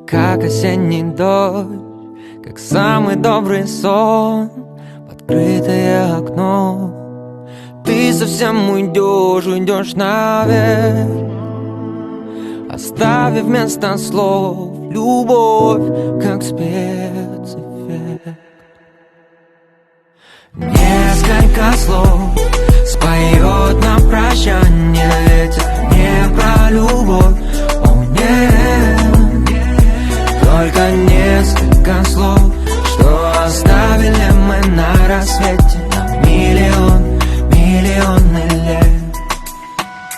как осенний дождь, как самый добрый сон, открытое окно. Ты совсем уйдешь наверх, оставив вместо слов любовь, как спецэффект. Несколько слов споет на прощание ветер, не про любовь,